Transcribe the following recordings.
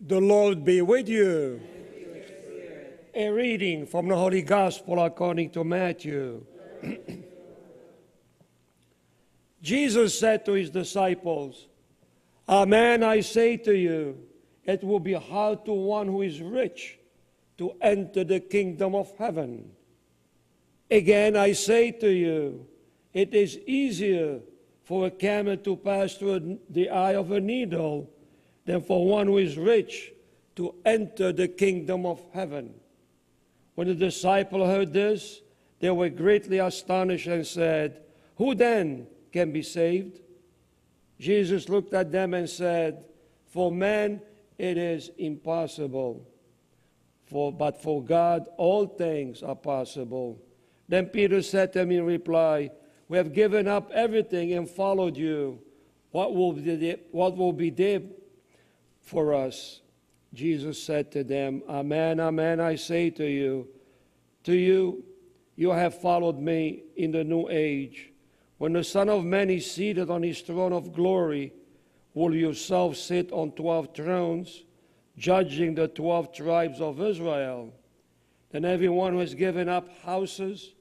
The Lord be with you. A reading from the Holy Gospel according to Matthew. Jesus said to his disciples, "Amen, I say to you, it will be hard to one who is rich to enter the kingdom of heaven. Again, I say to you, it is easier for a camel to pass through the eye of a needle than for one who is rich to enter the kingdom of heaven." When the disciples heard this, they were greatly astonished and said, "Who then can be saved?" Jesus looked at them and said, "For man it is impossible, but for God all things are possible." Then Peter said to him in reply, "We have given up everything and followed you. What will be there for us?" Jesus said to them, "Amen, amen, I say to you, you have followed me in the new age. When the Son of Man is seated on his throne of glory, will yourself sit on 12 thrones, judging the 12 tribes of Israel? Then everyone who has given up houses,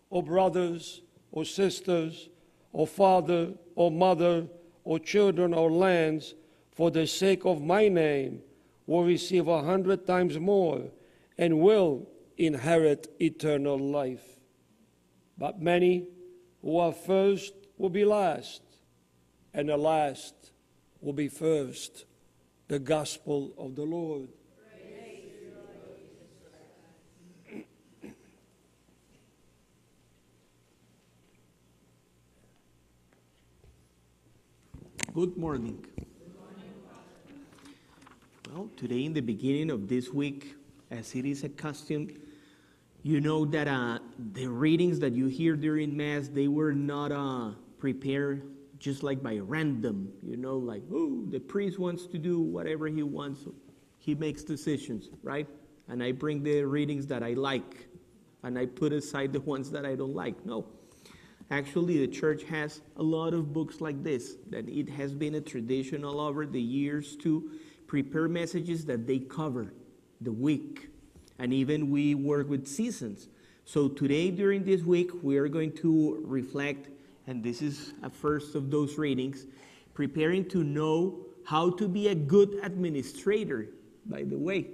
or brothers, or sisters, or father, or mother, or children, or lands, for the sake of my name, will receive 100 times more and will inherit eternal life. But many who are first will be last, and the last will be first." The Gospel of the Lord. Praise you, Lord Jesus Christ. Good morning. Well, today in the beginning of this week, as it is a custom, you know that the readings that you hear during Mass, they were not prepared just like by random, like, oh, the priest wants to do whatever he wants. He makes decisions, right? And I bring the readings that I like, and I put aside the ones that I don't like. No. Actually, the church has a lot of books like this, that it has been a tradition all over the years to prepare messages that they cover the week. And even we work with seasons. So today, during this week, we are going to reflect, and this is a first of those readings, preparing to know how to be a good administrator, by the way.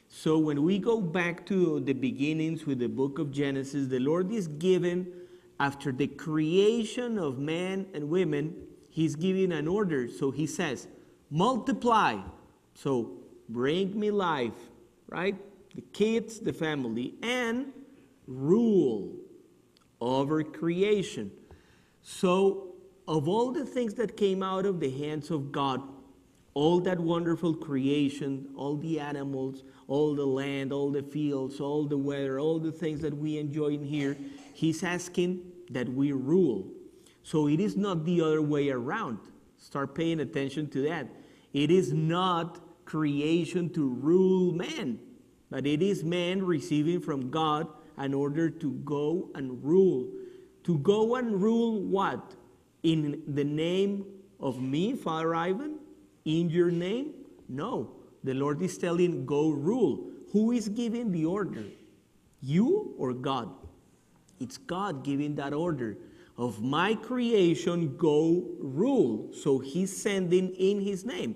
So when we go back to the beginnings with the book of Genesis, the Lord is given, after the creation of man and women, he's giving an order. So he says, multiply. So bring me life, right? The kids, the family, and rule over creation. So of all the things that came out of the hands of God, all that wonderful creation, all the animals, all the land, all the fields, all the weather, all the things that we enjoy in here, he's asking that we rule. So it is not the other way around. Start paying attention to that. It is not creation to rule man, but it is man receiving from God in order to go and rule. To go and rule what? In the name of me, Father Ivan? In your name? No. The Lord is telling, go rule. Who is giving the order? You or God? It's God giving that order. Of my creation, go rule. So he's sending in his name.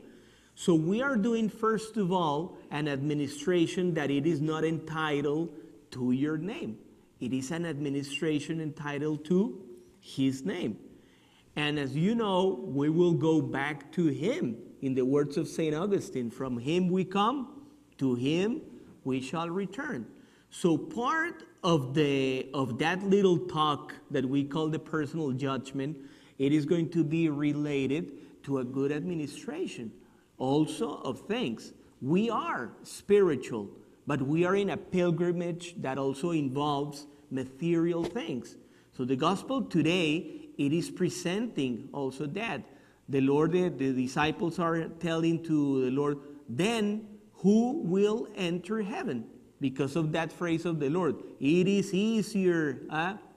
So we are doing, first of all, an administration that it is not entitled to your name. It is an administration entitled to his name. And as you know, we will go back to him. In the words of St. Augustine, from him we come, to him we shall return. So part of that little talk that we call the personal judgment, it is going to be related to a good administration. Also of things. We are spiritual, but we are in a pilgrimage that also involves material things. So the gospel today, it is presenting also that. The Lord, the disciples are telling to the Lord, then who will enter heaven? Because of that phrase of the Lord. It is easier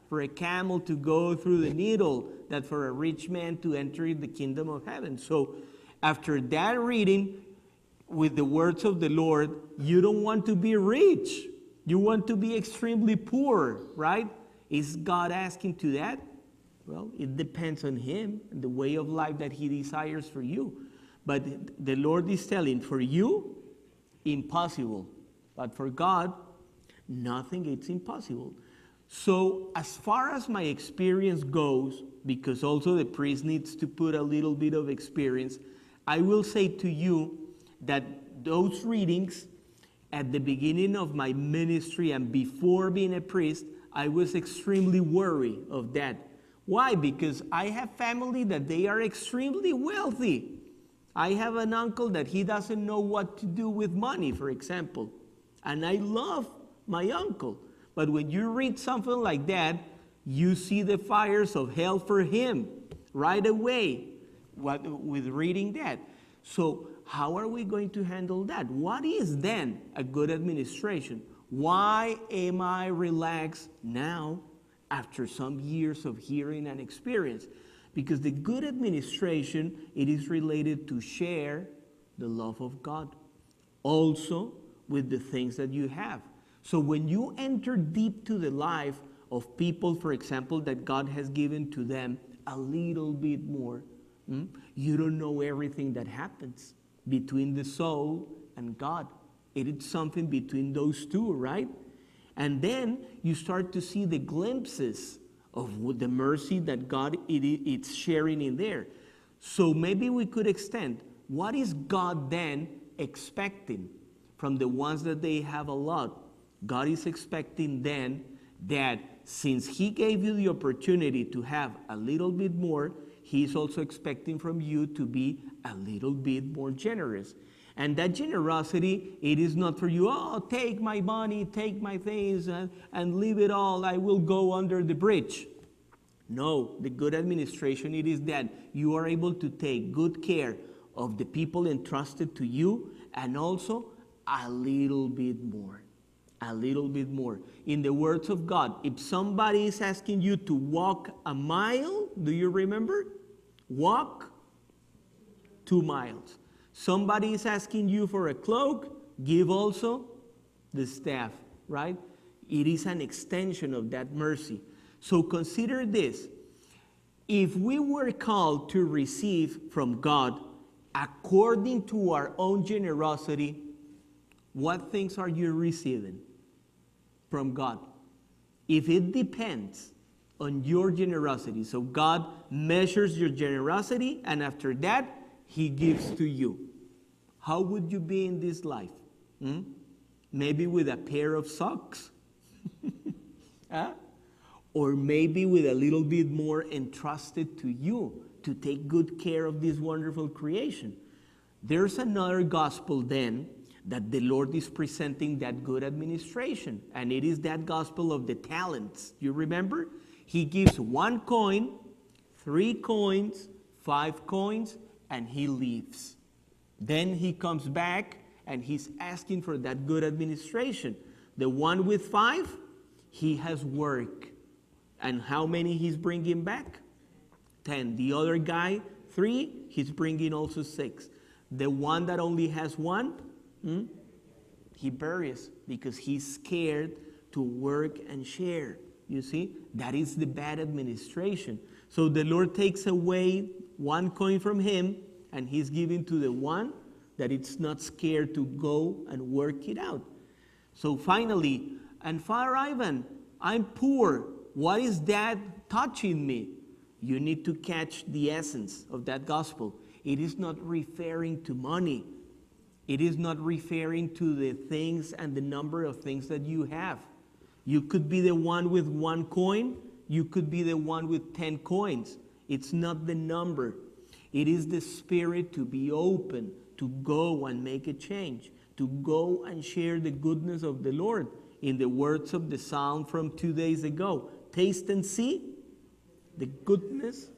for a camel to go through the needle than for a rich man to enter the kingdom of heaven. So after that reading, with the words of the Lord, you don't want to be rich. You want to be extremely poor, right? Is God asking to that? Well, it depends on him and the way of life that he desires for you. But the Lord is telling, for you, impossible. But for God, nothing is impossible. So as far as my experience goes, because also the priest needs to put a little bit of experience, I will say to you that those readings at the beginning of my ministry and before being a priest, I was extremely worried of that. Why? Because I have family that they are extremely wealthy. I have an uncle that he doesn't know what to do with money, for example. And I love my uncle. But when you read something like that, you see the fires of hell for him right away with reading that. So how are we going to handle that? What is then a good administration? Why am I relaxed now after some years of hearing and experience? Because the good administration, it is related to share the love of God. Also with the things that you have. So when you enter deep to the life of people, for example, that God has given to them a little bit more, you don't know everything that happens between the soul and God. It is something between those two, right? And then you start to see the glimpses of the mercy that God it's sharing in there. So maybe we could extend, what is God then expecting from the ones that they have a lot? God is expecting then that since he gave you the opportunity to have a little bit more, he's also expecting from you to be a little bit more generous. And that generosity, it is not for you, oh, take my money, take my things, and leave it all, I will go under the bridge. No, the good administration, it is that you are able to take good care of the people entrusted to you, and also a little bit more. A little bit more. In the words of God, if somebody is asking you to walk a mile, do you remember? Walk 2 miles. Somebody is asking you for a cloak, give also the staff, right? It is an extension of that mercy. So consider this. If we were called to receive from God according to our own generosity, what things are you receiving from God? If it depends on your generosity, so God measures your generosity, and after that, he gives to you. How would you be in this life? Maybe with a pair of socks? Huh? Or maybe with a little bit more entrusted to you to take good care of this wonderful creation. There's another gospel then that the Lord is presenting that good administration, and it is that gospel of the talents. You remember? He gives 1 coin, 3 coins, 5 coins, and he leaves. Then he comes back and he's asking for that good administration. The one with 5, he has work. And how many he's bringing back? 10. The other guy, 3, he's bringing also 6. The one that only has 1, he buries because he's scared to work and share. You see, that is the bad administration. So the Lord takes away 1 coin from him, and he's giving to the one that it's not scared to go and work it out. So finally, and Father Ivan, I'm poor. What is that touching me? You need to catch the essence of that gospel. It is not referring to money. It is not referring to the things and the number of things that you have. You could be the one with 1 coin. You could be the one with 10 coins. It's not the number. It is the spirit to be open, to go and make a change, to go and share the goodness of the Lord. In the words of the psalm from 2 days ago, taste and see the goodness